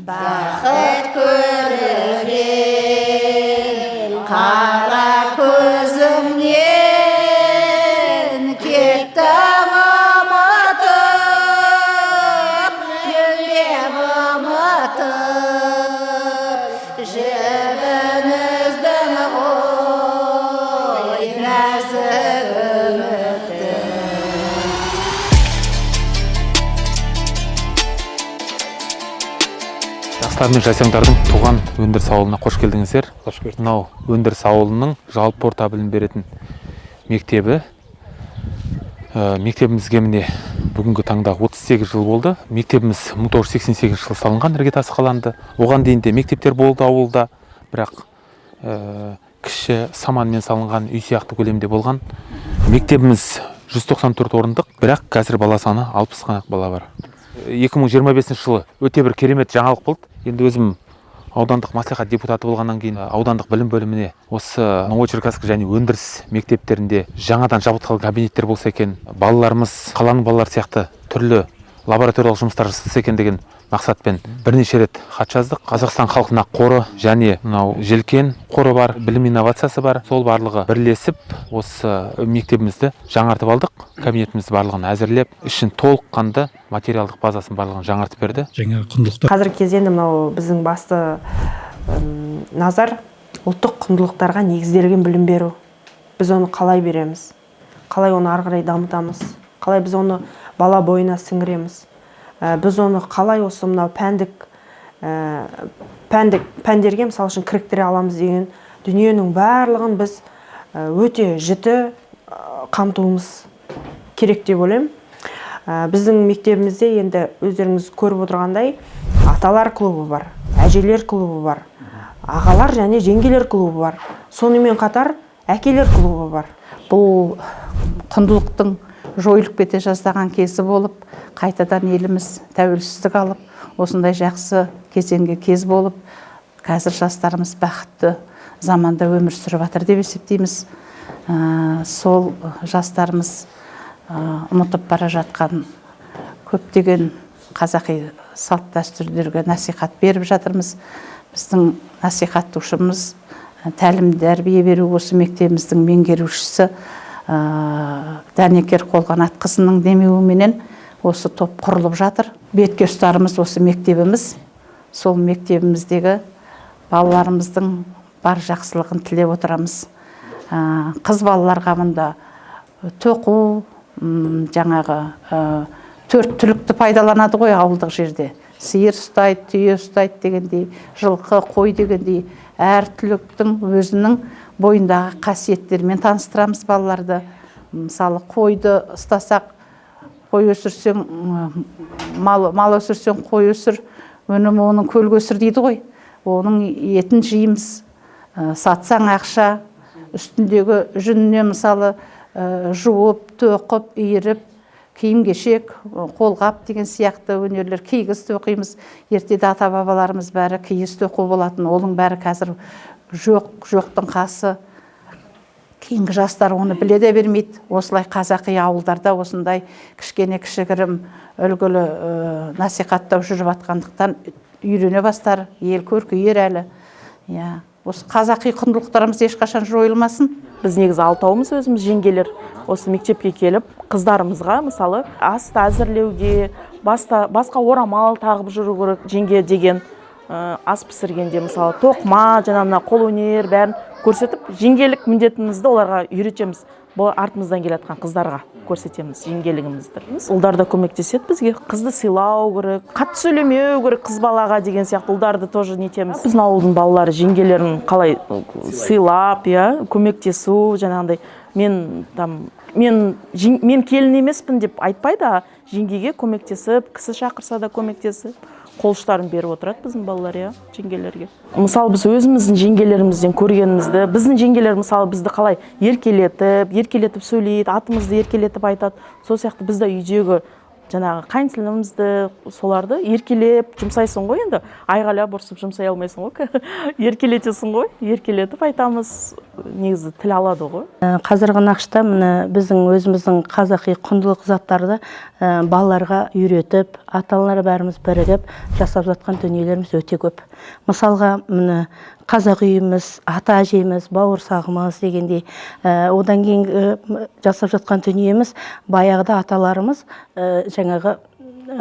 Бақыт көрер ел, қара көзімнен кетті ұмытып, мүлдем ұмытып, жібіңіздің ғой нәзік үміті. Жастар мен жайсаңдардың туған өндіріс ауылына қош келдіңіздер. Мынау өндіріс ауылының жалпы орта білім беретін мектебі. Мектебімізге міне бүгінгі таңда 38 жыл болды. Мектебіміз 1988 жылы салынған, іргетасы қаланды. Оған дейін де мектептер болды ауылда, бірақ кіші саманмен салынған үй сияқты көлемде болған. Мектебіміз 194 орындық, бірақ қазір бала саны 60 қана бала бар. 2025 жылы өте бір керемет жаңалық болды. Енді өзім аудандық мәслихат депутаты болғаннан кейін аудандық білім бөліміне осы Новочеркасск және өндіріс мектептерінде жаңадан жабдықталған кабинеттер болса екен, балаларымыз қаланың балалары сияқты түрлі лабораториялық жұмыстар жасаса екен деген мақсатпен бірнеше рет хат жаздық. Қазақстан халқына қоры және мынау Желкен қоры бар, білім инновациясы бар. Сол барлығы бірлесіп осы мектебімізді жаңартып алдық. Кабинетімізді барлығын әзірлеп, ішін толыққанды материалдық базасын барлығын жаңартып берді. Жаңа құндылықтар. Қазіргі кезеңде мынау біздің басты назар ұлттық құндылықтарға негізделген білім беру. Біз оны қалай береміз? Қалай оны ары қарай дамытамыз? Қалай біз оны бала бойына сіңіреміз? Біз оны қалай осы мынау пәндерге мысалы үшін кіріктіре аламыз деген дүниенің барлығын біз өте жіті қамтуымыз керек деп ойлаймын. Біздің мектебімізде енді өздеріңіз көріп отырғандай аталар клубы бар, әжелер клубы бар, ағалар және жеңгелер клубы бар. Сонымен қатар әкелер клубы бар. Бұл құндылықтың жойылып кете жаздаған кезі болып, қайтадан еліміз тәуелсіздік алып, осындай жақсы кезеңге кез болып, қазір жастарымыз бақытты заманда өмір сүріп жатыр деп есептейміз. Сол жастарымыз ұмытып бара жатқан көптеген қазақи салт дәстүрлерге насихат беріп жатырмыз. Біздің насихаттаушымыз, тәлім тәрбие беру осы мектебіміздің меңгерушісі Дәнекер Қолғанат қызының демеуіменен осы топ құрылып жатыр. Бетке ұстарымыз осы мектебіміз. Сол мектебіміздегі балаларымыздың бар жақсылығын тілеп отырамыз. Қыз балаларға мұнда тоқу, жаңағы төрт түлікті пайдаланады ғой ауылдық жерде. Сиыр ұстайды, түйе ұстайды дегендей, жылқы, қой дегендей, әр түліктің өзінің бойындағы қасиеттермен таныстырамыз балаларды. Мысалы, қойды ұстасақ, қой өсірсең, мал өсірсең, қой өсір, өнімі оның көлге өсір дейді ғой. Оның етін жейміз, сатсаң ақша, үстіндегі жүніне мысалы жуып, тоқып, иіріп, киім-кешек, қолғап деген сияқты өнерлер, киіз тоқимыз. Ертеде ата-бабаларымыз бәрі киіз тоқу болатын, оның бәрі қазір жоқтың қасы. Кейінгі жастар оны біле де бермейді. Осылай қазақи ауылдарда осындай кішкене кішігірім үлгілі насихаттау жүріп атқандықтан үйрене бастар, ел көркейер әлі. Осы қазақи құндылықтарымыз ешқашан жойылмасын. Біз негізі алтауымыз өзіміз жеңгелер осы мектепке келіп, қыздарымызға мысалы асты әзірлеуге, басқа орамал тағып жүру керек жеңге деген, ас пісіргенде мысалы тоқма, жаңағына қолөнер бәрін көрсетіп, жеңгелік міндетімізді оларға үйретеміз. Бұл артымыздан келатқан қыздарға көрсетеміз жеңгелігімізді. Ұлдар да көмектеседі бізге. Қызды сыйлау керек, қатты сөйлемеу керек қыз балаға деген сияқты ұлдарды тоже нетеміз. Біздің ауылдың балалары жеңгелерін қалай сыйлап, көмектесу, жаңағындай мен келін емеспін деп айтпайды, жеңгеге көмектесіп, кісі шақырса да көмектесіп, қол ұштарын беріп отырады біздің балалар, жеңгелерге. Мысалы, біз өзіміздің жеңгелерімізден көргенімізді, біздің жеңгелер мысалы бізді қалай еркелетіп сөйлейді, атымызды еркелетіп айтады. Сол сияқты бізді үйдегі жаңағы қайын сіңлімізді соларды еркелеп жұмсайсың ғой, енді айғайлап ұрсып жұмсай алмайсың ғой, еркелетесің ғой, еркелетіп айтамыз, негізі тіл алады ғой. Қазіргі нақышта міне біздің өзіміздің қазақи құндылық заттарды балаларға үйретіп, ата-аналар бәріміз бірігіп жасап жатқан дүниелеріміз өте көп. Мысалға міне қазақ үйіміз, ата әжеміз, бауырсағымыз дегендей, одан кейін жасап жатқан дүниеміз баяғыда аталарымыз жаңағы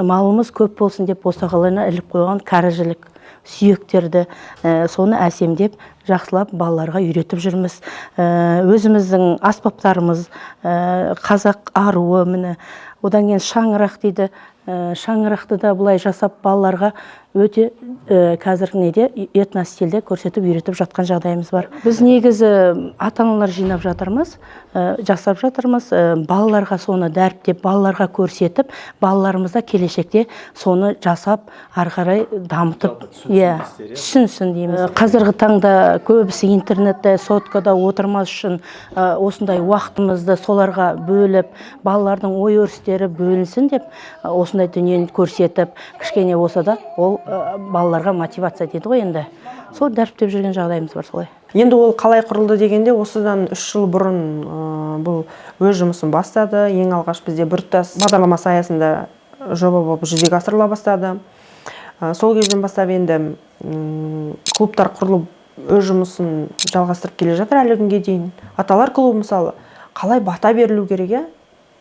малымыз көп болсын деп босағаларына іліп қойған кәрі-жілік сүйектерді соны әсемдеп жақсылап балаларға үйретіп жүрміз. Өзіміздің аспаптарымыз, қазақ аруы міне, одан кейін шаңырақ дейді. Шаңырақты да бұлай жасап балаларға өте қазіргі неде этностильде көрсетіп үйретіп жатқан жағдайымыз бар. Біз негізі ата-аналар жинап жатырмыз, жасап жатырмыз, балаларға соны дәріптеп, балаларға көрсетіп, балаларымызда келешекте соны жасап, ары қарай дамытып, түсінсін дейміз. Қазіргі таңда көбісі интернетте, соткада отырмас үшін осындай уақытымызды соларға бөліп, балалардың ой өрістері бөлінсін деп, осындай дүниені көрсетіп, кішкене болса да ол балаларға мотивация дейді ғой енді. Сол дәріптеп жүрген жағдайымыз бар солай. Енді ол қалай құрылды дегенде, осыдан 3 жыл бұрын бұл өз жұмысын бастады. Ең алғаш бізде біртұтас бағдарламасы аясында жоба болып жүзеге асырыла бастады. Сол кезден бастап енді клубтар құрылып өз жұмысын жалғастырып келе жатыр әлі күнге дейін. Аталар клубы мысалы қалай бата берілу керек,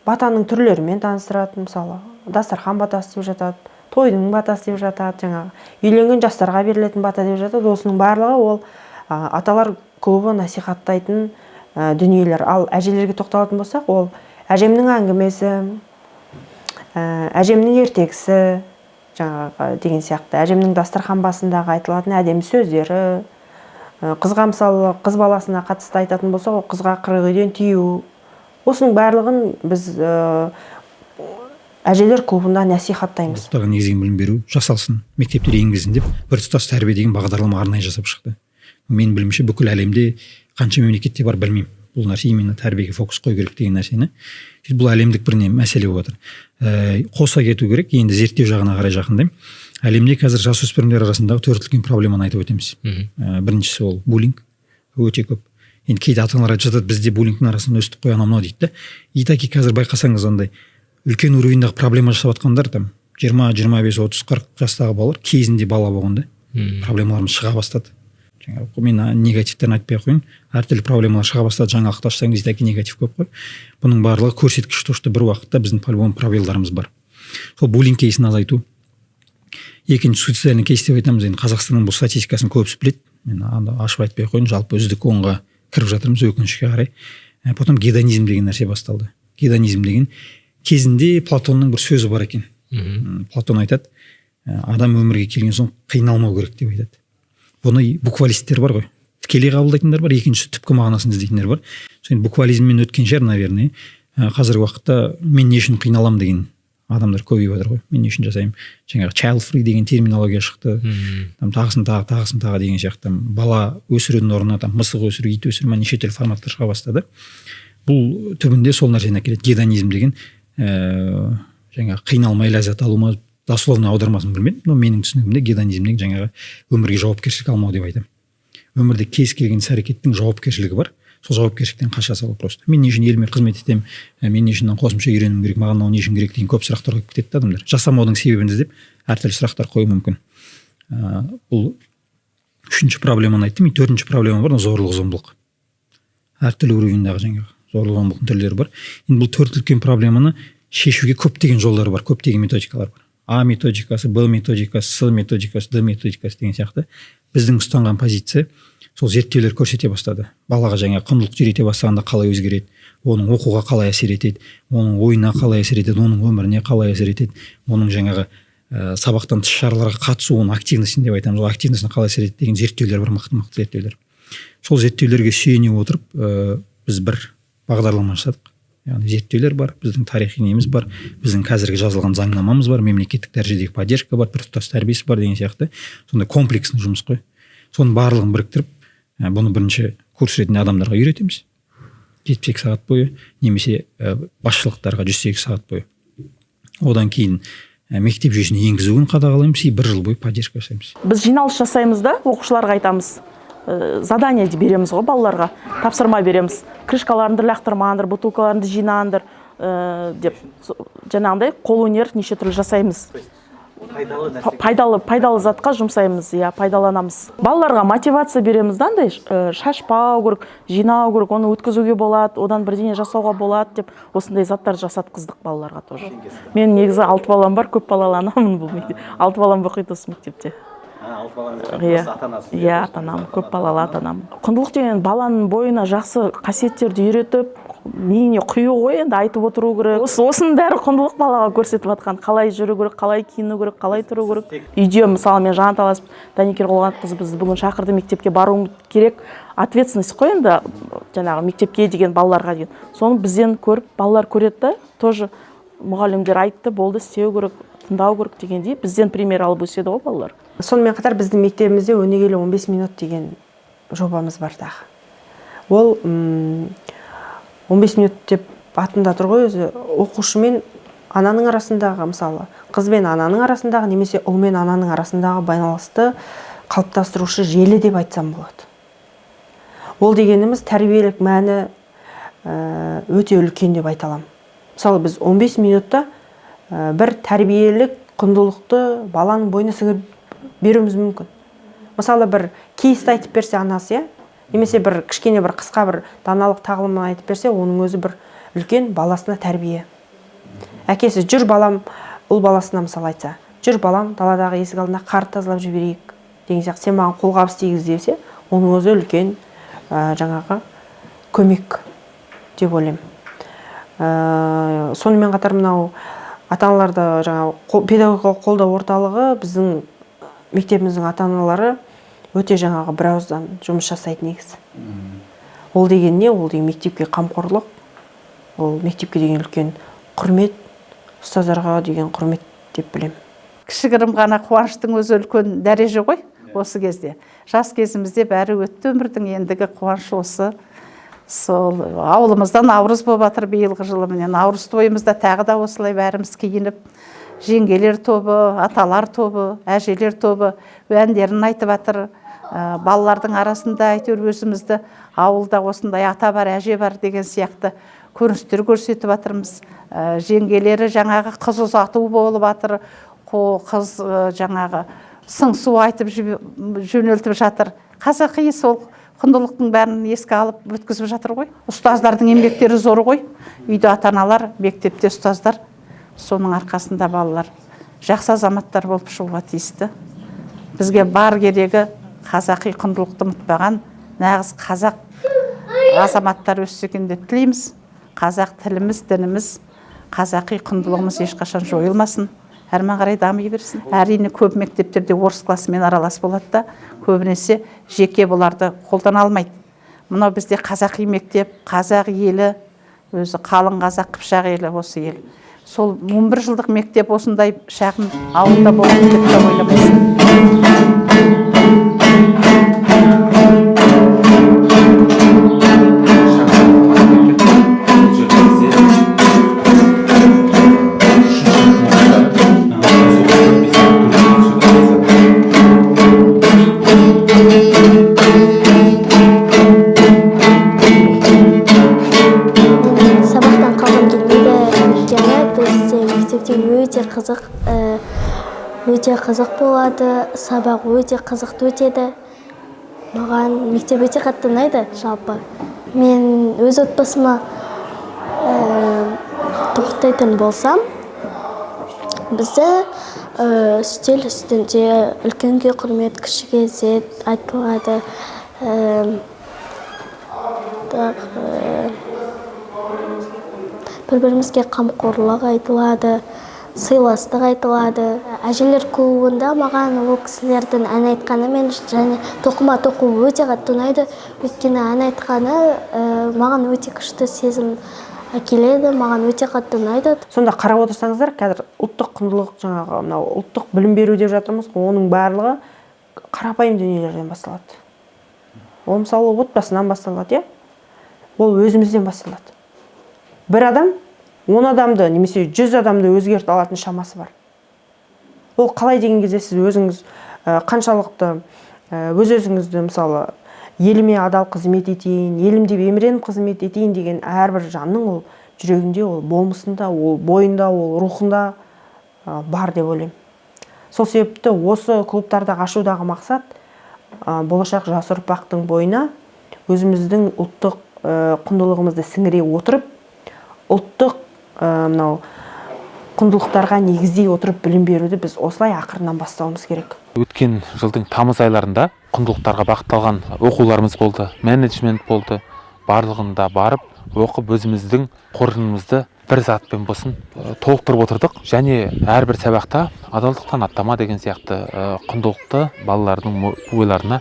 батаның түрлерімен таныстырады, мысалы дастархан батасы деп жатады, тойдың батасы деп жатады, жаңағы үйленген жастарға берілетін бата деп жатады. Осының барлығы ол аталар клубы насихаттайтын дүниелер. Ал әжелерге тоқталатын болсақ, ол әжемнің әңгімесі, әжемнің ертегісі жаңағы деген сияқты, әжемнің дастархан басындағы айтылатын әдемі сөздері, қызға мысалы қыз баласына қатысты айтатын болсақ, ол қызға 40 үйден тыю. Осының барлығын біз әжелер клубында насихаттаймыз. Жастарға негізген білім беру жасалсын, мектептер енгізілсін деп біртұтас тәрбие деген бағдарлама арнайы жасап шықты. Мен білімше бүкіл әлемде қанша мемлекетте бар білмеймін. Бұл нәрсе именно тәрбиеге фокус қою керек деген нәрсені. Бұл әлемдік бір мәселе болып жатыр. Қоса кету керек, енді зерттеу жағына қарай жақындаймын. Әлемде қазір жасөспірімдер арасындағы 4 үлкен проблеманы айтып өтеміз. Біріншісі ол буллинг, өте көп. Енді кейде ата-аналар айтып жатады, бізде буллингтің арасында өстіп қой анау дейді. Итаки қазір байқасаңыз андай үлкен уровеньдағы проблема жасап жатқандар там 20, 25, 30, 40 жастағы балалар кезінде бала болғанда проблемаларымыз шыға бастады. Жаңағы мен негативтерін айтпай ақ қояйын, әртүрлі проблемалар шыға бастады, жаңалықты ашсаңыз итаки негатив көп қой. Бұның барлығы көрсеткіш, что бір уақытта біздің по-любому пробелдарымыз бар. Сол буллинг кейсін азайту. Екінші суицидальный кейс деп айтамыз. Енді Қазақстанның бұл статистикасын көбісі біледі. Мен ашып айтпай ақ қояйын, жалпы үздік 10-ға кіріп жатырмыз өкінішке қарай. Потом гедонизм деген нәрсе басталды. Гедонизм деген кезінде Платонның бір сөзі бар екен. Платон айтады, адам өмірге келген соң қиналмау керек деп айтады. Бұны буквалисттер бар ғой. Тікелей қабылдайтындар бар, екіншісі түпкі мағынасын іздейтіндер бар. Сол буквализммен өткен жер, наверное, қазіргі уақытта мен не үшін қиналам деген адамдар көбейіп жатыр ғой. Мен не үшін жасаймын? Жаңағы child free деген терминология шықты. Тағысын тағы деген сияқты. Бала өсірудің орнына мысық өсіру, ит өсіру, неше түрлі форматтар шыға бастады. Бұл түбінде сол нәрсені әкеледі. Гедонизм деген жаңағы қиналмай ләззат алу ма, дословно аудармасын білмедім, но менің түсінігімде гедонизмнің жаңағы өмірге жауапкершілік алмау деп айтамын. Өмірде кез келген іс-әрекеттің жауапкершілігі бар. Сол жауапкершіліктен қаша салу просто. Мен не үшін еліме қызмет етемін, мен не үшін қосымша үйренуім керек, маған мынау не үшін керек деген көп сұрақтар қойып кетеді адамдар. Жасамаудың себебін іздеп әртүрлі сұрақтар қою мүмкін. Бұл үшінші проблеманы айттым. Төртінші проблема бар, зорлық-зомбылық. Әртүрлі уровеньдағы жаңағы зорлық-зомбылықтың түрлері бар. Енді бұл төрт үлкен проблеманы шешуге көптеген жолдар бар, көптеген методикалар бар. А методикасы, Б методикасы, С методикасы, Д методикасы деген сияқты. Біздің ұстанған позиция сол зерттеулер көрсете бастады. Балаға жаңа құндылық үйрете бастағанда қалай өзгереді, оның оқуға қалай әсер етеді, оның ойына қалай әсер етеді, оның өміріне қалай әсер етеді, оның жаңағы сабақтан тыс шараларға қатысуын активностін деп айтамыз, ол активностына қалай әсер етеді деген зерттеулер бар, мықты зерттеулер. Сол зерттеулерге сүйене отырып, біз бір бағдарлама жасадық. Яғни зерттеулер бар, біздің тарихи неміз бар, біздің қазіргі жазылған заңнамамыз бар, мемлекеттік дәрежедегі поддержка бар, біртұтас тәрбиесі бар деген сияқты. Сондай комплексный жұмыс қой. Соның барлығын біріктіріп, бұны бірінші курс ретінде адамдарға үйретеміз. 72 сағат бойы, немесе басшылықтарға 108 сағат бойы. одан кейін мектеп жүйесіне енгізуін қадағалаймыз и 1 жыл бойы поддержка жасаймыз. Біз жиналыс жасаймыз да, оқушыларға айтамыз. Задание береміз ғой балаларға, тапсырма береміз. Крышкаларыңды лақтырмаңдар, бутылкаларыңды жинаңдар деп. Жаңағындай қолөнер неше түрлі жасаймыз. Пайдалы затқа жұмсаймыз, пайдаланамыз. Балаларға мотивация береміз да, андай шашпау керек, жинау керек, оны өткізуге болады, одан бірдеңе жасауға болады деп, осындай заттар жасатқыздық балаларға тоже. Мен негізі 6 балам бар, көп балалы анамын бұл мектепте. 6 балам оқиды осы мектепте. Иә, ата-анам, көп балалы ата-анам. Құндылық деген баланың бойына жақсы қасиеттерді үйретіп, миіне құю ғой, енді айтып отыру керек. Осының бәрі құндылық балаға көрсетіп жатқан. Қалай жүру керек, қалай киіну керек, қалай тұру керек. Үйде мысалы мен жаңа таласып, Даникер Қолғанатқызы бізді бүгін шақырды, мектепке баруым керек. Ответственность қой енді, жаңағы мектепке деген, балаларға деген. Соны бізден көріп, балалар көреді да, тоже мұғалімдер айтты, болды, істеу керек, тыңдау керек дегендей, бізден пример алып өседі ғой балалар. Сонымен қатар біздің мектебімізде өнегелі 15 минут деген жобамыз бар тағы. Ол 15 минут деп атында тұр ғой, өзі оқушы мен ананың арасындағы, мысалы, қыз бен ананың арасындағы немесе ұл мен ананың арасындағы байланысты қалыптастырушы желі деп айтсам болады. Ол дегеніміз тәрбиелік мәні өте үлкен деп айта аламын. Мысалы, біз 15 минутта бір тәрбиелік құндылықты баланың бойына сіңіріп беруіміз мүмкін. Мысалы, бір кейсті айтып берсе анасы, немесе бір кішкене бір қысқа бір даналық тағылымын айтып берсе, оның өзі бір үлкен баласына тәрбие. Әкесі, жүр балам, ұл баласына мысалы айтса, жүр балам, даладағы есік алдына қар тазалап жіберейік деген сияқты, сен маған қолғабыс тигіз десе, оның өзі үлкен жаңағы көмек деп ойлаймын. Сонымен қатар мынау ата-аналарды жаңағы педагогикалық қолдау орталығы біздің мектебіміздің ата-аналары өте жаңағы бір ауыздан жұмыс жасайды негізі. Ол деген не? Ол деген мектепке қамқорлық, ол мектепке деген үлкен құрмет, ұстаздарға деген құрмет деп білемін. Кішігірім ғана қуаныштың өзі үлкен дәреже ғой осы кезде. Жас кезімізде бәрі өтті, өмірдің ендігі қуанышы осы. Сол ауылымыздан наурыз болып жатыр биылғы жылы, міне наурыз тойымызда тағы да осылай бәріміз киініп, жеңгелер тобы, аталар тобы, әжелер тобы әндерін айтып жатыр. Балалардың арасында әйтеуір өзімізді ауылда осындай ата бар, әже бар деген сияқты көріністер көрсетіп жатырмыз. Жеңгелері жаңағы қыз ұзату болып жатыр, қыз жаңағы сыңсу айтып жөнелтіп жатыр. Қазақи сол құндылықтың бәрін еске алып өткізіп жатыр ғой. Ұстаздардың еңбектері зор ғой. Үйде ата-аналар, мектепте ұстаздар. Соның арқасында балалар жақсы азаматтар болып шығуға тиісті. Бізге бар керегі қазақи құндылықты ұмытпаған нағыз қазақ азаматтар өссе екен деп тілейміз. Қазақ тіліміз, дініміз, қазақи құндылығымыз ешқашан жойылмасын. Әрмен қарай дами берсін. Әрине көп мектептерде орыс класымен аралас болады да, көбінесе жеке бұларды қолдана алмайды. Мынау бізде қазақи мектеп, қазақ елі, өзі қалың қазақ қыпшақ елі осы ел. Сол 11 жылдық мектеп осындай шағын ауылда болады деп те ойламайсың. Өте қызық болады, сабақ өте қызықты өтеді. Маған мектеп өте қатты ұнайды жалпы. Мен өз отбасыма тоқтайтын болсам, бізді үстел үстінде үлкенге құрмет, кішіге ізет айтылады. Бір-бірімізге қамқорлық айтылады. Сыйластық айтылады. Әжелер клубында маған ол кісілердің ән айтқаны мен және тоқыма тоқу өте қатты ұнайды. Өйткені ән айтқаны маған өте күшті сезім әкеледі, маған өте қатты ұнайды. Сонда қарап отырсаңыздар, қазір ұлттық құндылық, жаңағы мынау ұлттық білім беру деп жатырмыз, оның барлығы қарапайым дүниелерден басталады. Ол мысалы отбасынан басталады, ол өзімізден басталады. Бір адам 10 адамды немесе 100 адамды өзгерте алатын шамасы бар. Ол қалай деген кезде сіз өзіңіз қаншалықты өз-өзіңізді мысалы еліме адал қызмет етейін, елім деп еміреніп қызмет етейін деген әрбір жанның ол жүрегінде, ол болмысында, ол бойында, ол рухында бар деп ойлаймын. Сол себепті осы клубтарды ашудағы мақсат болашақ жас ұрпақтың бойына өзіміздің ұлттық құндылығымызды сіңіре отырып, ұлттық мынау құндылықтарға негіздей отырып білім беруді біз осылай ақырынан бастауымыз керек. Өткен жылдың тамыз айларында құндылықтарға бағытталған оқуларымыз болды, менеджмент болды. Барлығында барып, оқып өзіміздің қоржынымызды бір затпен болсын толықтырып отырдық. Және әрбір сабақта адалдықтан аттама деген сияқты құндылықты балалардың ойларына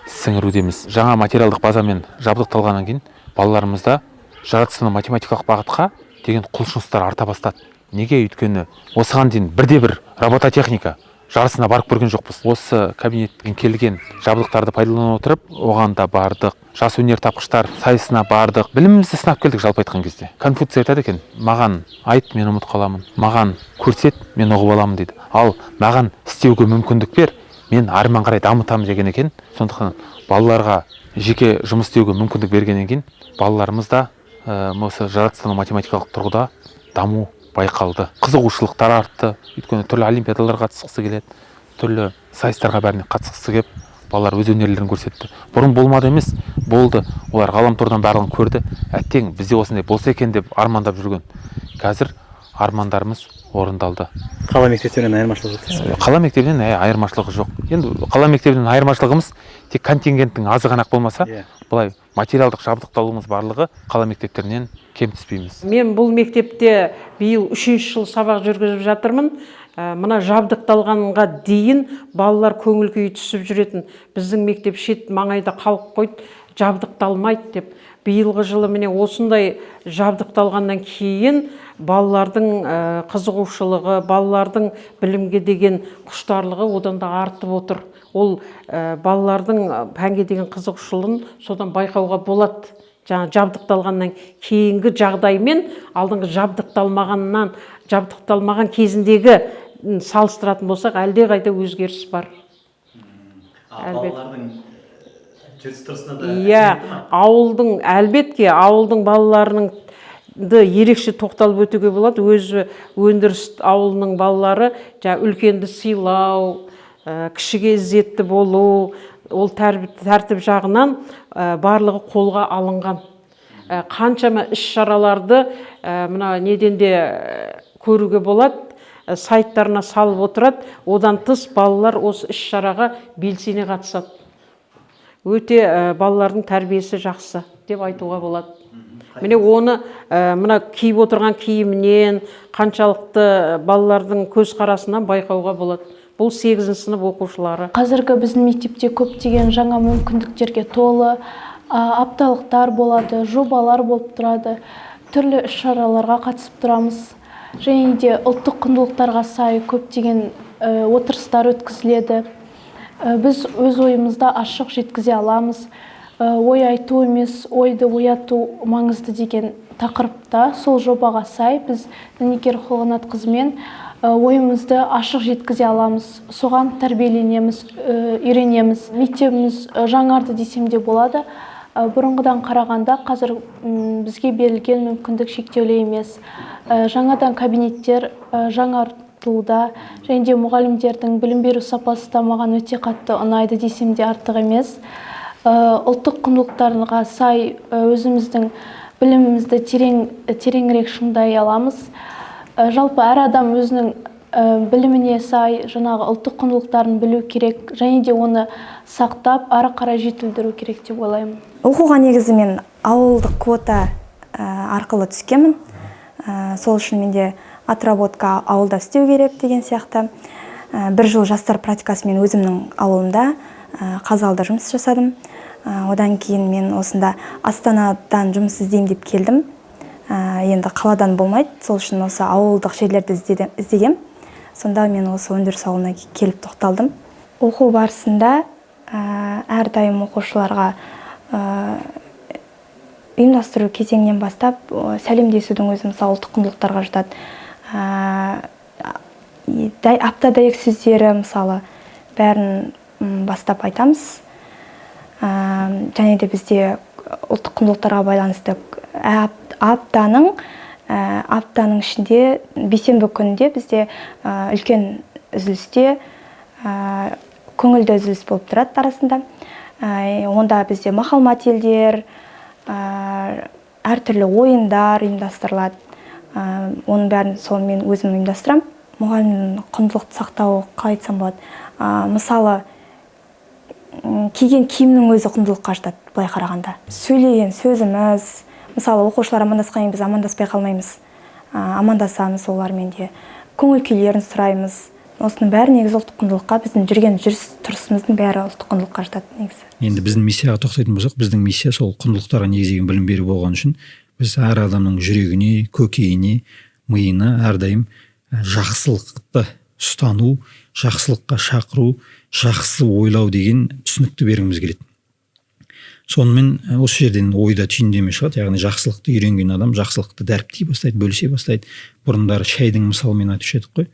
сіңірудеміз. Жаңа материалдық базамен жабдықталғаннан кейін балаларымызда жаратылыстану математикалық бағытқа деген құлшыныстар арта бастады. Неге? Өйткені осыған дейін бірде-бір робототехника жарысына барып көрген жоқпыз. Осы кабинеттен келген жабдықтарды пайдалана отырып, оған да бардық. Жас өнертапқыштар сайысына бардық. Білімімізді сынап келдік жалпы айтқан кезде. Конфуций айтады екен, маған айт, мен ұмыт қаламын. Маған көрсет, мен ұғып аламын дейді. Ал маған істеуге мүмкіндік бер, мен арман қарай дамытамын деген екен. Сондықтан балаларға жеке жұмыс істеуге мүмкіндік бергеннен кейін балаларымызда осы жаратылыстану математикалық тұрғыда даму байқалды. Қызығушылықтар артты. Өйткені түрлі олимпиадаларға қатысқысы келеді, түрлі сайыстарға бәріне қатысқысы келіп, балалар өз өнерлерін көрсетті. Бұрын болмады емес, болды. Олар ғаламтордан барлығын көрді. Әттең бізде осындай болса екен деп армандап жүрген. Қазір армандарымыз орындалды. Қала мектептерінен айырмашылығы жоқ. Қала мектебінен айырмашылығы жоқ. Енді қала мектебінен айырмашылығымыз тек контингенттің азы ғана болмаса, былай материалдық жабдықталуымыз барлығы қала мектептерінен кем түспейміз. Мен бұл мектепте биыл 3-ші жыл сабақ жүргізіп жатырмын. Мына жабдықталғанға дейін балалар көңіл күйі түсіп жүретін. Біздің мектеп шет маңайда қалып қойды, жабдықталмайды деп. Биылғы жылы міне осындай жабдықталғаннан кейін балалардың қызығушылығы, балалардың білімге деген құштарлығы одан да артып отыр. Ол балалардың пәнге деген қызығушылығын содан байқауға болады. Жаңа жабдықталғаннан кейінгі жағдаймен алдыңғы жабдықталмаған кезіндегі салыстыратын болсақ, әлде қайда өзгеріс бар. Балалардың жүріс-тұрысына да ауылдың, әлбетте ауылдың балаларының ерекше тоқталып өтуге болады. Өзі өндіріс ауылының балалары үлкенді сыйлау, кішіге ізетті болу, ол тәртіп жағынан барлығы қолға алынған. Қаншама іс-шараларды мына неден де көруге болады, сайттарына салып отырады. Одан тыс балалар осы іс-шараға белсене қатысады. Өте балалардың тәрбиесі жақсы деп айтуға болады. Міне оны мына киіп отырған киімінен, қаншалықты балалардың көзқарасынан байқауға болады. Бұл 8-ші сынып оқушылары. Қазіргі біздің мектепте көптеген жаңа мүмкіндіктерге толы апталықтар болады, жобалар болып тұрады, түрлі іс-шараларға қатысып тұрамыз. Және де ұлттық құндылықтарға сай көптеген отырыстар өткізіледі. Біз өз ойымызда ашық жеткізе аламыз. Ой айту емес, ойды ояту маңызды деген тақырыпта сол жобаға сай біз Дәнекер Холғанат қызымен ойымызды ашық жеткізе аламыз. Соған тәрбиеленеміз, үйренеміз. Мектебіміз жаңарды десем де болады. Бұрынғыдан қарағанда қазір бізге берілген мүмкіндік шектеулі емес. Жаңадан кабинеттер жаңартылуда, және де мұғалімдердің білім беру сапасы да маған өте қатты ұнайды десем де артық емес. Ұлттық құндылықтарға сай өзіміздің білімімізді тереңірек шыңдай аламыз. Жалпы әр адам өзінің біліміне сай жаңағы ұлттық құндылықтарын білу керек, және де оны сақтап, ары қарай жетілдіру керек деп ойлаймын. Оқуға негізі мен ауылдық квота арқылы түскенмін. Сол үшін менде отработка ауылда істеу керек деген сияқты. Бір жыл жастар практикасы мен өзімнің ауылымда Қазалыда жұмыс жасадым. Одан кейін мен осында Астанадан жұмыс іздеймін деп келдім. Енді қаладан болмайды, сол үшін осы ауылдық жерлерді іздегем. Сонда мен осы өндіріс ауылына келіп тоқталдым. Оқу барысында әрдайым оқушыларға ұйымдастыру кезеңінен бастап сәлемдесудің өзі мысалы ұлттық құндылықтарға жатады. Апта дәйек сөздері мысалы бәрін бастап айтамыз. Және де бізде ұлттық құндылықтарға байланысты аптаның ішінде бейсенбі күнінде бізде үлкен үзілісте көңілді үзіліс болып тұрады арасында. Онда бізде мақал-мәтелдер, әртүрлі ойындар ұйымдастырылады. Оның бәрін сол мен өзім ұйымдастырамын. Мұғалімнің құндылықты сақтауы қалай айтсам болады. Мысалы, киген киімнің өзі құндылыққа жатады былай қарағанда. Сөйлеген сөзіміз, мысалы оқушылар амандасқаннан біз амандаспай қалмаймыз. Амандасамыз олармен де. Көңіл күйлерін сұраймыз. Осының бәрі негізі ұлттық құндылыққа, біздің жүрген жүріс-тұрысымыздың бәрі ұлттық құндылыққа жатады негізі. Енді біздің миссияға тоқтайтын болсақ, біздің миссия сол құндылықтарға негізделген білім беру болған үшін біз әр адамның жүрегіне, көкейіне, миына әрдайым жақсылықты ұстану, жақсылыққа шақыру, жақсы ойлау деген түсінікті бергіміз келеді. Сонымен осы жерден ойда түйіндеме шығады, яғни жақсылықты үйренген адам жақсылықты дәріптей бастайды, бөлісе бастайды. Бұрындары шайдың мысалымен айтушы едік қой.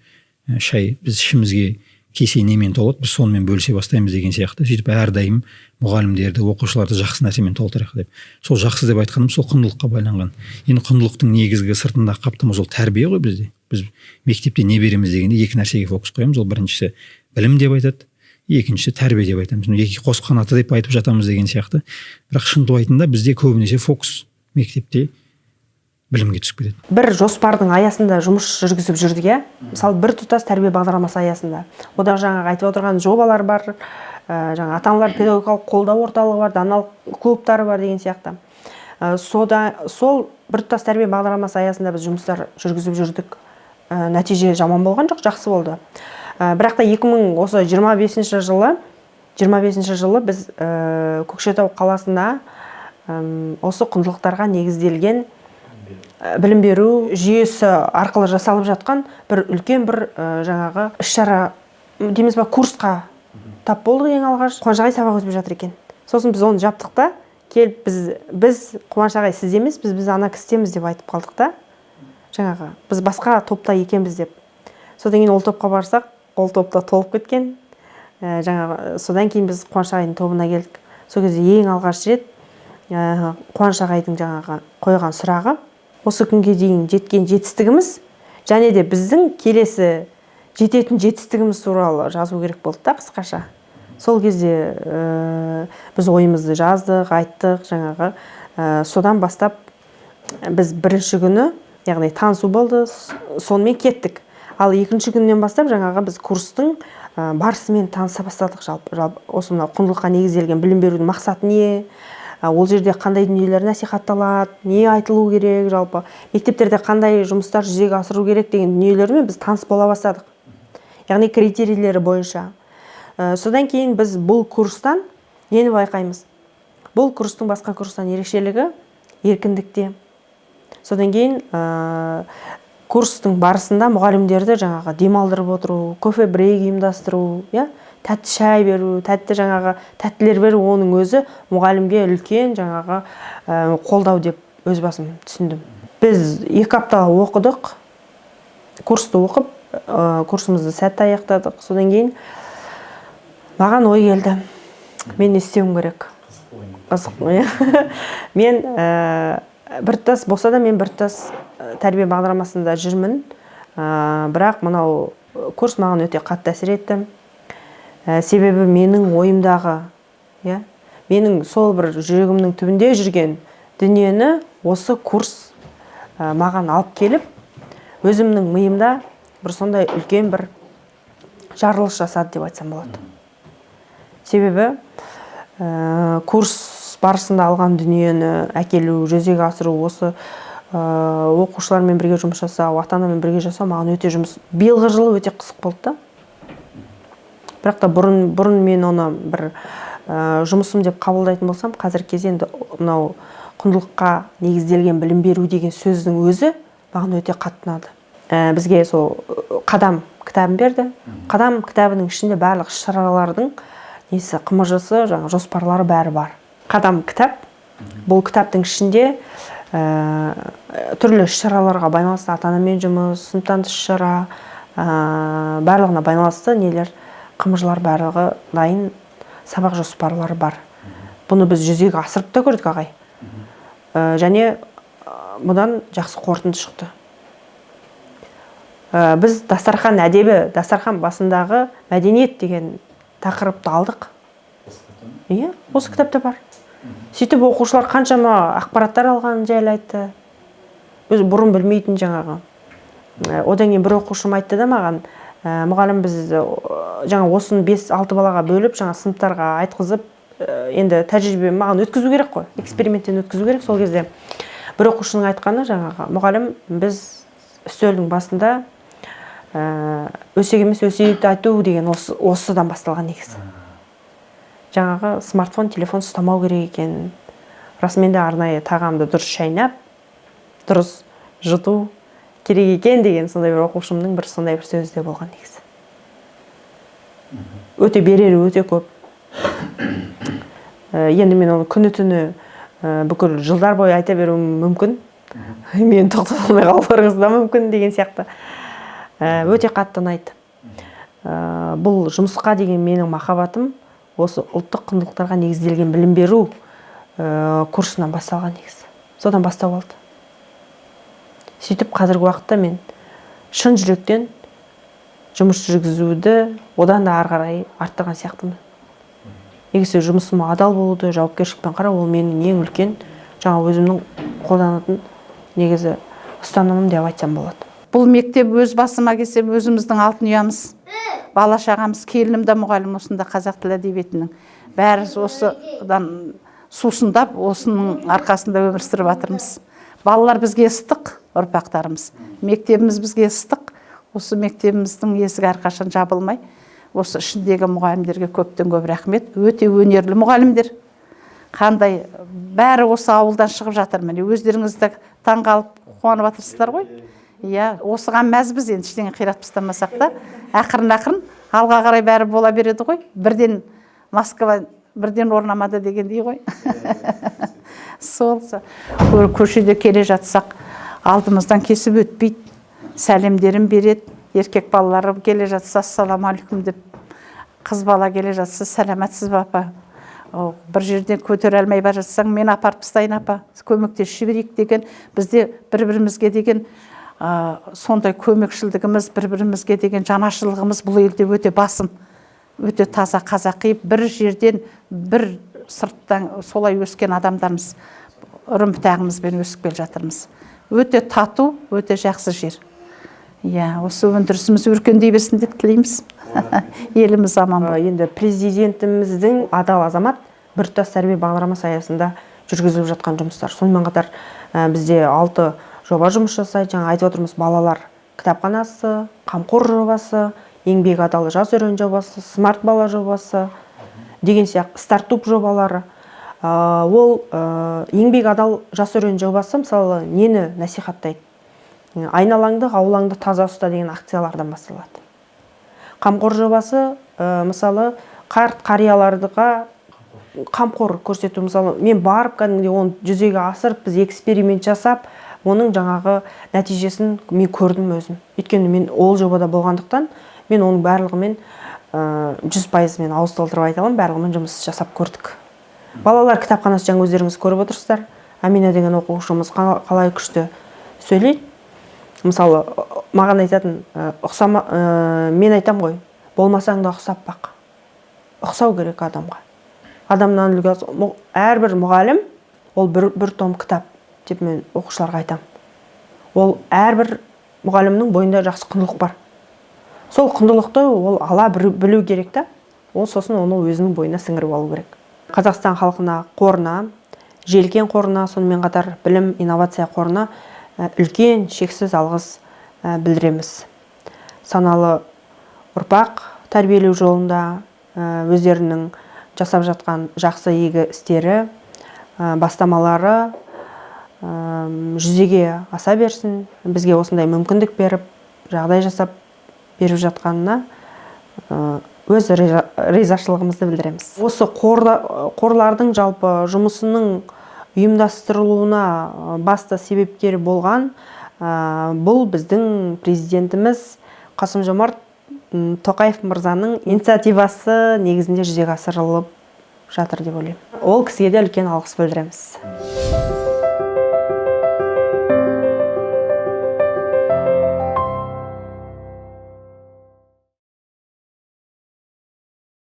Шай біз ішімізге кесе немен толады, біз сонымен бөлісе бастаймыз деген сияқты. Сөйтіп әрдайым мұғалімдерді, оқушыларды жақсы нәрсемен толтырайық деп. Сол жақсы деп айтқанымыз сол құндылыққа байланған. Енді құндылықтың негізгі сыртында қаптамыз ол тәрбие ғой бізде. Біз мектепте не береміз дегенде екі нәрсеге фокус қоямыз. Ол біріншісі білім деп айтады, екіншісі тәрбие деп айтамыз. Екі қос қанаты деп айтып жатамыз деген сияқты. Бірақ шынтуайтында бізде көбінесе фокус мектепте білімге түсіп кетеді. Бір жоспардың аясында жұмыс жүргізіп жүрдік, мысалы бір тұтас тәрбие бағдарламасы аясында. Одағы жаңағы айтып отырған жобалар бар, жаңа ата-аналар педагогикалық қолдау орталығы бар, даналық клубтары бар деген сияқты. Сол бір тұтас тәрбие бағдарламасы аясында біз жұмыстар жүргізіп жүрдік. Нәтиже жаман болған жоқ, жақсы болды. Бірақ та 2025 жылы біз Көкшетау қаласында осы құндылықтарға негізделген білім беру жүйесі арқылы жасалып жатқан бір үлкен бір жаңағы іс-шара дейміз ба, курсқа тап болдық ең алғаш. Қуаныш ағай сабақ өтіп жатыр екен. Сосын біз оны жаптық та, келіп біз Қуаныш ағай сіз емес, біз ана кісітеміз деп айтып қалдық та. Жаңағы біз басқа топта екенбіз деп. Содан кейін ол топқа барсақ, ол топта толып кеткен. Жаңағы содан кейін біз Қуаныш ағайдың тобына келдік. Сол кезде ең алғаш рет Қуаныш ағайдың жаңағы қойған сұрағы осы күнге дейін жеткен жетістігіміз және де біздің келесі жететін жетістігіміз туралы жазу керек болды да қысқаша. Сол кезде біз ойымызды жаздық, айттық, жаңағы содан бастап біз бірінші күні, яғни танысу болды, сонымен кеттік. Ал екінші күннен бастап жаңағы біз курстың барысымен таныса бастадық жалпы. Осы мына құндылыққа негізделген білім берудің мақсаты не? Ол жерде қандай дүниелер насихатталады, не айтылу керек, жалпы мектептерде қандай жұмыстар жүзеге асыру керек деген дүниелермен біз таныс бола бастадық. Яғни критерийлері бойынша. Содан кейін біз бұл курстан нені байқаймыз? Бұл курстың басқа курстан ерекшелігі еркіндікте. Содан кейін курстың барысында мұғалімдерді жаңағы демалдырып отыру, кофе брейк ұйымдастыру, тәтті шай беру, тәттілер беру, оның өзі мұғалімге үлкен жаңағы қолдау деп өз басым түсіндім. Біз 2 апта оқыдық, курсты оқып, курсымызды сәтті аяқтадық. Содан кейін маған ой келді. Мен не істеуім керек? Қызық. Мен біртұтас болса да мен біртұтас тәрбие бағдарламасында жүрмін. Бірақ мынау курс маған өте қатты әсер етті. Себебі менің ойымдағы, менің сол бір жүрегімнің түбінде жүрген дүниені осы курс маған алып келіп, өзімнің миымда бір сондай үлкен бір жарылыс жасады деп айтсам болады. Себебі курс барысында алған дүниені әкелу, жүзеге асыру, осы оқушылармен бірге жұмыс жасау, ата-анамен бірге жасау маған өте жұмыс. Биылғы жылы өте қызық болды да. Бірақ та бұрын мен оны бір жұмысым деп қабылдайтын болсам, қазір кезде мынау құндылыққа негізделген білім беру деген сөздің өзі маған өте қатты ұнады. Бізге сол қадам кітабын берді. Қадам кітабының ішінде барлық шаралардың несі, қымыжысы, жоспарлары бәрі бар. Қадам кітап Бұл кітаптың ішінде түрлі іс-шараларға байланысты, ата-анамен жұмыс, сыныптан тыс шара, барлығына байланысты нелер, қымыжылар барлығы дайын, сабақ жоспарлары бар. Бұны біз жүзеге асырып та көрдік ағай. Және бұдан жақсы қорытынды шықты. Біз дастархан әдебі, дастархан басындағы мәдениет деген тақырыпты алдық. Иә, осы кітапта бар. Сөйтіп оқушылар қаншама ақпараттар алғанын жайлы айтты. Өзі бұрын білмейтін жаңағы. Одан кейін бір оқушым айтты да маған, мұғалім біз жаңа осыны 5-6 балаға бөліп, жаңа сыныптарға айтқызып, енді тәжірибе маған өткізу керек қой, эксперименттен өткізу керек. Сол кезде бір оқушының айтқаны жаңағы, мұғалім біз үстелдің басында өсек емес өсиет айту деген осыдан басталған негізі. Жаңағы смартфон, телефон ұстамау керек екен. Расымен де арнайы тағамды дұрыс шайнап, дұрыс жұту керек екен деген сондай бір оқушымның бір сондай бір сөзі де болған негізі. Өте берері өте көп. Енді мен оны күні-түні бүкіл жылдар бойы айта беруім мүмкін. Мен тоқтата алмай қалуыңыз да мүмкін деген сияқты. Өте қатты ұнайды. Бұл жұмысқа деген менің махаббатым осы ұлттық құндылықтарға негізделген білім беру курсынан басталған негізі. Содан бастау алды. Сөйтіп қазіргі уақытта мен шын жүректен жұмыс жүргізуді одан да ары қарай арттырған сияқтымын. Негізі жұмысыма адал болуды, жауапкершілікпен қарау, ол менің ең үлкен жаңа өзімнің қолданатын негізі ұстанымым деп айтсам болады. Бұл мектеп өз басыма келсем өзіміздің алтын ұямыз. Бала шағамыз, келінім де мұғалім осында қазақ тілі әдебиетінің. Бәрі осыдан сусындап, осының арқасында өмір сүріп жатырмыз. Балалар бізге ыстық, ұрпақтарымыз. Мектебіміз бізге ыстық. Осы мектебіміздің есігі әрқашан жабылмай. Осы ішіндегі мұғалімдерге көптен көп рахмет. Өте өнерлі мұғалімдер. Қандай бәрі осы ауылдан шығып жатыр. Міне өздеріңізді таңғалып қуанып жатырсыздар ғой. Иә, осыған мәзбіз енді ештеңе қиратып тастамасақ та, ақырын алға қарай бәрі бола береді ғой. Бірден Москва бірден орнамады дегендей ғой. Сол көшеде келе жатсақ, алдымыздан кесіп өтпейді, сәлемдерін береді. Еркек балалары келе жатса, ассаламалейкум деп, қыз бала келе жатса, сәлематсыз ба апа? Бір жерден көтере алмай бара жатсаң, мен апарып тастайын апа, көмектесіп жіберейік деген, бізде бір-бірімізге деген сондай көмекшілдігіміз, бір-бірімізге деген жанашырлығымыз бұл елде өте басым, өте таза қазақи, бір жерден, бір сырттан солай өскен адамдарымыз, ұрым-пітағымызбен өсіп келе жатырмыз. Өте тату, өте жақсы жер. Иә, осы өндірісіміз өркендей берсін деп тілейміз. Еліміз аман. Енді президентіміздің адал азамат біртұтас тәрбие бағдарламасы аясында жүргізіліп жатқан жұмыстар. Сонымен қатар бізде 6 жоба жұмыс жасайды. Жаңа айтып отырмыз, балалар кітапханасы, қамқор жобасы, еңбек адал жас өрен жобасы, смарт бала жобасы деген сияқты стартап жобалары. Ол еңбек адал жас өрен жобасы мысалы нені насихаттайды? Айналаңды, аулаңды таза ұста деген акциялардан басталады. Қамқор жобасы мысалы қарт қарияларға қамқор көрсету. Мысалы мен барып кәдімгідей оны жүзеге асырып, біз эксперимент жасап, оның жаңағы нәтижесін мен көрдім өзім. Өйткені мен ол жобада болғандықтан, мен оның барлығымен 100% мен ауыз толтырып айта аламын, барлығымен жұмыс жасап көрдік. Балалар кітапханасы жаңа өздеріңіз көріп отырсыздар. Амина деген оқушымыз қалай күшті сөйлейді. Мысалы, маған айтатын, мен айтам ғой, болмасаң да ұқсап бақ. Ұқсау керек адамға. Адамнан үлгі әрбір мұғалім, ол бір том кітап деп мен оқушыларға айтам. Ол әрбір мұғалімнің бойында жақсы құндылық бар. Сол құндылықты ол ала білу керек та, ол сосын оны өзінің бойына сіңіріп алу керек. Қазақстан халқына қорына, желкен қорына, сонымен қатар білім инновация қорына үлкен шексіз алғыс білдіреміз. Саналы ұрпақ тәрбиелеу жолында өздерінің жасап жатқан жақсы игі істері, бастамалары жүзеге аса берсін. Бізге осындай мүмкіндік беріп, жағдай жасап беріп жатқанына өз ризашылығымызды білдіреміз. Осы қорлардың жалпы жұмысының ұйымдастырылуына басты себепкер болған бұл біздің президентіміз Қасым-Жомарт Тоқаев мырзаның инициативасы негізінде жүзеге асырылып жатыр деп ойлаймын. Ол кісіге де үлкен алғыс білдіреміз.